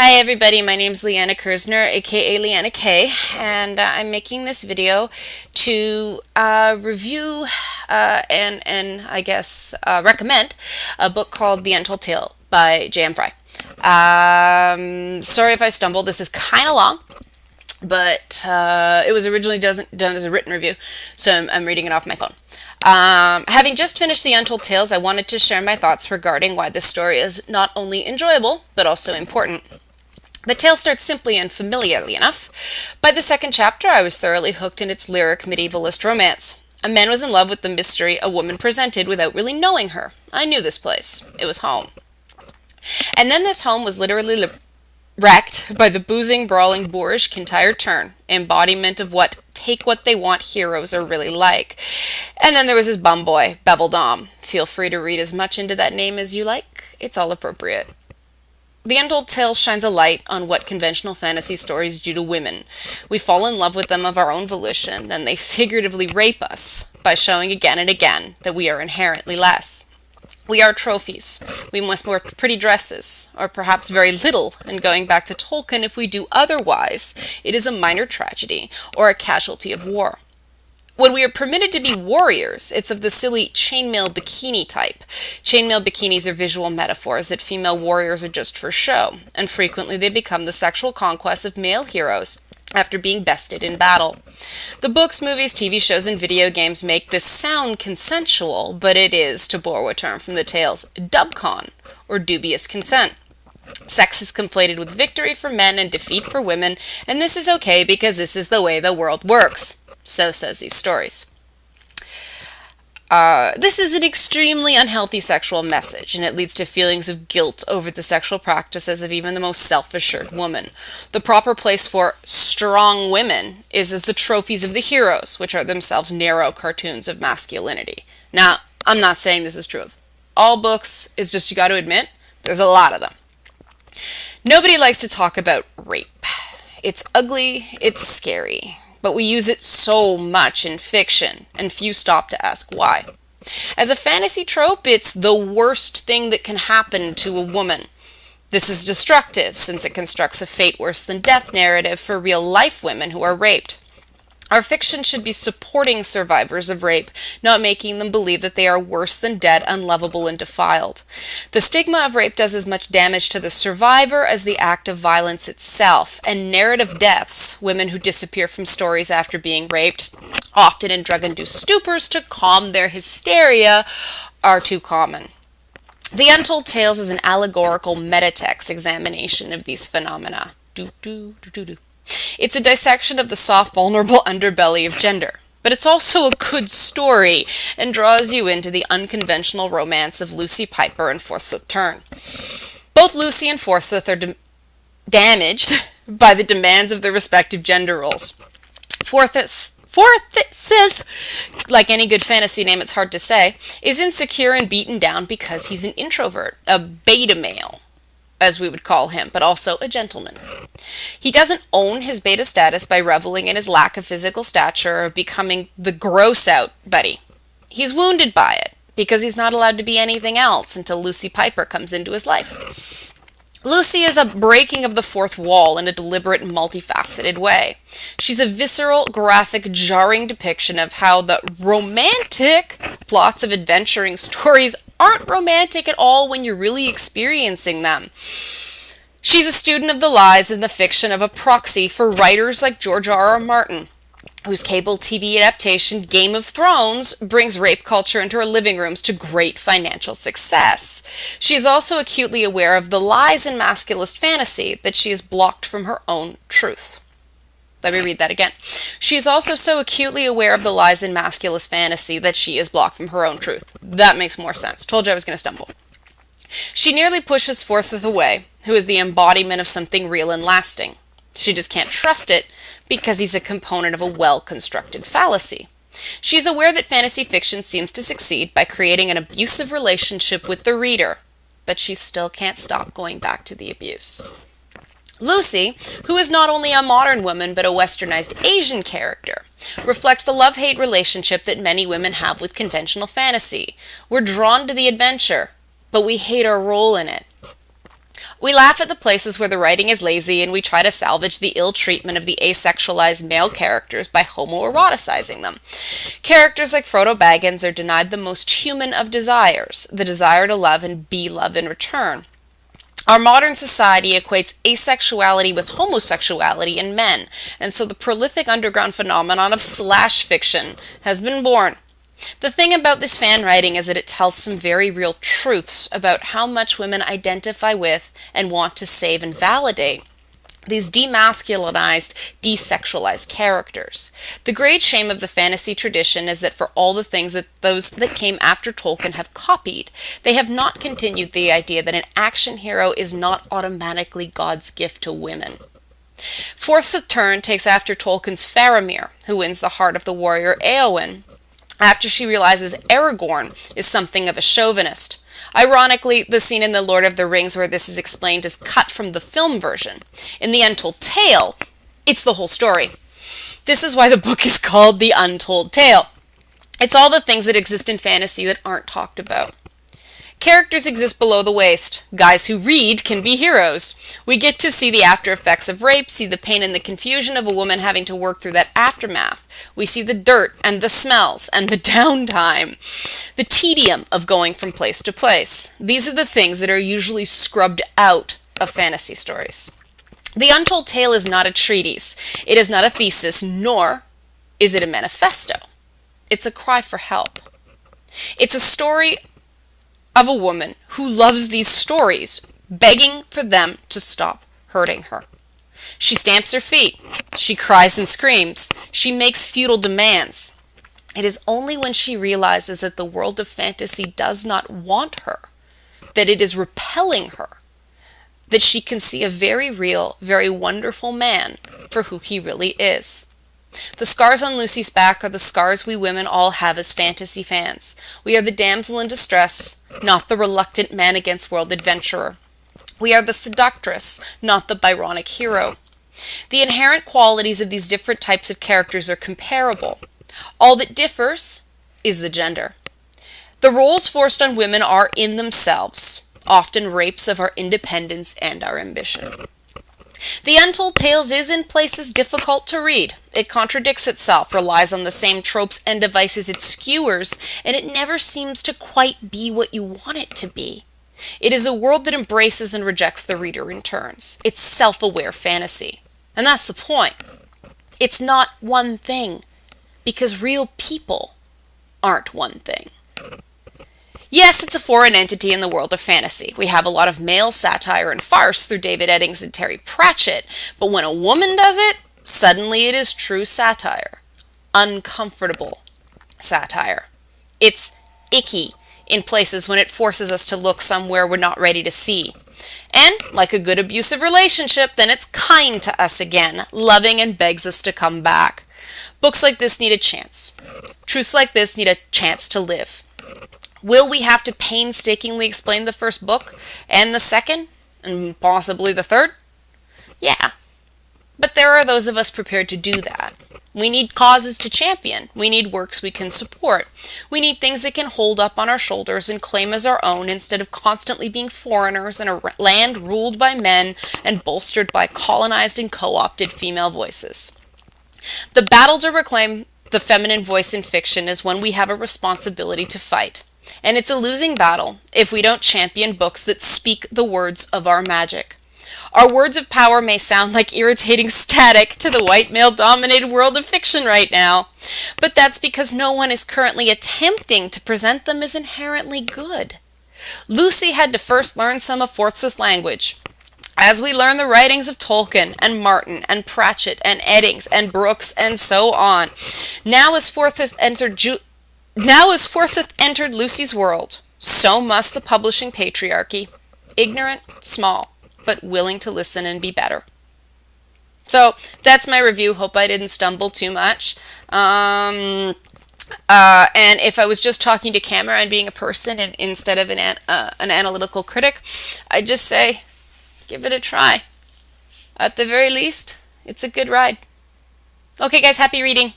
Hi everybody, my name's Liana Kersner, aka Liana K, and I'm making this video to review and I guess recommend a book called The Untold Tale by J.M. Frey. Sorry if I stumbled, this is kind of long, but it was originally done as a written review, so I'm reading it off my phone. Having just finished The Untold Tales, I wanted to share my thoughts regarding why this story is not only enjoyable, but also important. The tale starts simply and familiarly enough. By the second chapter, I was thoroughly hooked in its lyric medievalist romance. A man was in love with the mystery a woman presented without really knowing her. I knew this place. It was home. And then this home was literally wrecked by the boozing, brawling, boorish Kintyre Turn, embodiment of what take what they want heroes are really like. And then there was his bum boy, Bevel Dom. Feel free to read as much into that name as you like. It's all appropriate. The Untold Tale shines a light on what conventional fantasy stories do to women. We fall in love with them of our own volition, then they figuratively rape us by showing again and again that we are inherently less. We are trophies. We must wear pretty dresses, or perhaps very little, and going back to Tolkien, if we do otherwise, it is a minor tragedy or a casualty of war. When we are permitted to be warriors, it's of the silly chainmail bikini type. Chainmail bikinis are visual metaphors that female warriors are just for show, and frequently they become the sexual conquests of male heroes after being bested in battle. The books, movies, TV shows, and video games make this sound consensual, but it is, to borrow a term from the tales, dubcon, or dubious consent. Sex is conflated with victory for men and defeat for women, and this is okay because this is the way the world works. So says these stories. This is an extremely unhealthy sexual message, and it leads to feelings of guilt over the sexual practices of even the most self-assured woman. The proper place for strong women is as the trophies of the heroes, which are themselves narrow cartoons of masculinity. Now, I'm not saying this is true of all books, it's just you got to admit, there's a lot of them. Nobody likes to talk about rape. It's ugly, it's scary. But we use it so much in fiction, and few stop to ask why. As a fantasy trope, it's the worst thing that can happen to a woman. This is destructive, since it constructs a fate worse than death narrative for real-life women who are raped. Our fiction should be supporting survivors of rape, not making them believe that they are worse than dead, unlovable, and defiled. The stigma of rape does as much damage to the survivor as the act of violence itself, and narrative deaths, women who disappear from stories after being raped, often in drug-induced stupors to calm their hysteria, are too common. The Untold Tales is an allegorical metatext examination of these phenomena. It's a dissection of the soft, vulnerable underbelly of gender. But it's also a good story and draws you into the unconventional romance of Lucy Piper and Forsyth Turn. Both Lucy and Forsyth are damaged by the demands of their respective gender roles. Forsyth, like any good fantasy name it's hard to say, is insecure and beaten down because he's an introvert, a beta male, as we would call him, but also a gentleman. He doesn't own his beta status by reveling in his lack of physical stature or becoming the gross-out buddy. He's wounded by it, because he's not allowed to be anything else until Lucy Piper comes into his life. Lucy is a breaking of the fourth wall in a deliberate, multifaceted way. She's a visceral, graphic, jarring depiction of how the romantic plots of adventuring stories aren't romantic at all when you're really experiencing them. She's a student of the lies and the fiction of a proxy for writers like George R.R. Martin, whose cable TV adaptation Game of Thrones brings rape culture into her living rooms to great financial success. She is also acutely aware of the lies in masculist fantasy that she is blocked from her own truth. Let me read that again. She is also so acutely aware of the lies in masculist fantasy that she is blocked from her own truth. That makes more sense. Told you I was going to stumble. She nearly pushes Forsyth away, who is the embodiment of something real and lasting. She just can't trust it because he's a component of a well-constructed fallacy. She's aware that fantasy fiction seems to succeed by creating an abusive relationship with the reader, but she still can't stop going back to the abuse. Lucy, who is not only a modern woman but a westernized Asian character, reflects the love-hate relationship that many women have with conventional fantasy. We're drawn to the adventure, but we hate our role in it. We laugh at the places where the writing is lazy, and we try to salvage the ill treatment of the asexualized male characters by homoeroticizing them. Characters like Frodo Baggins are denied the most human of desires, the desire to love and be loved in return. Our modern society equates asexuality with homosexuality in men, and so the prolific underground phenomenon of slash fiction has been born. The thing about this fan writing is that it tells some very real truths about how much women identify with and want to save and validate these demasculinized, desexualized characters. The great shame of the fantasy tradition is that for all the things that those that came after Tolkien have copied, they have not continued the idea that an action hero is not automatically God's gift to women. Forsyth Turn takes after Tolkien's Faramir, who wins the heart of the warrior Éowyn, after she realizes Aragorn is something of a chauvinist. Ironically, the scene in The Lord of the Rings where this is explained is cut from the film version. In The Untold Tale, it's the whole story. This is why the book is called The Untold Tale. It's all the things that exist in fantasy that aren't talked about. Characters exist below the waist. Guys who read can be heroes. We get to see the after effects of rape, see the pain and the confusion of a woman having to work through that aftermath. We see the dirt and the smells and the downtime, the tedium of going from place to place. These are the things that are usually scrubbed out of fantasy stories. The Untold Tale is not a treatise. It is not a thesis, nor is it a manifesto. It's a cry for help. It's a story of a woman who loves these stories, begging for them to stop hurting her. She stamps her feet. She cries and screams. She makes futile demands. It is only when she realizes that the world of fantasy does not want her, that it is repelling her, that she can see a very real, very wonderful man for who he really is. The scars on Lucy's back are the scars we women all have as fantasy fans. We are the damsel in distress, not the reluctant man against world adventurer. We are the seductress, not the Byronic hero. The inherent qualities of these different types of characters are comparable. All that differs is the gender. The roles forced on women are in themselves often rapes of our independence and our ambition. The Untold Tales is in places difficult to read. It contradicts itself, relies on the same tropes and devices it skewers, and it never seems to quite be what you want it to be. It is a world that embraces and rejects the reader in turns. It's self-aware fantasy. And that's the point. It's not one thing, because real people aren't one thing. Yes, it's a foreign entity in the world of fantasy. We have a lot of male satire and farce through David Eddings and Terry Pratchett, but when a woman does it, suddenly it is true satire. Uncomfortable satire. It's icky in places when it forces us to look somewhere we're not ready to see. And, like a good abusive relationship, then it's kind to us again, loving and begs us to come back. Books like this need a chance. Truths like this need a chance to live. Will we have to painstakingly explain the first book, and the second, and possibly the third? Yeah. But there are those of us prepared to do that. We need causes to champion. We need works we can support. We need things that can hold up on our shoulders and claim as our own instead of constantly being foreigners in a land ruled by men and bolstered by colonized and co-opted female voices. The battle to reclaim the feminine voice in fiction is one we have a responsibility to fight. And it's a losing battle if we don't champion books that speak the words of our magic. Our words of power may sound like irritating static to the white male-dominated world of fiction right now, but that's because no one is currently attempting to present them as inherently good. Lucy had to first learn some of Forsyth's language. As we learn the writings of Tolkien and Martin and Pratchett and Eddings and Brooks and so on, now as Forsyth entered Lucy's world, so must the publishing patriarchy, ignorant, small, but willing to listen and be better. So that's my review. Hope I didn't stumble too much. And if I was just talking to camera and being a person and instead of an analytical critic, I'd just say, give it a try. At the very least, it's a good ride. Okay, guys, happy reading.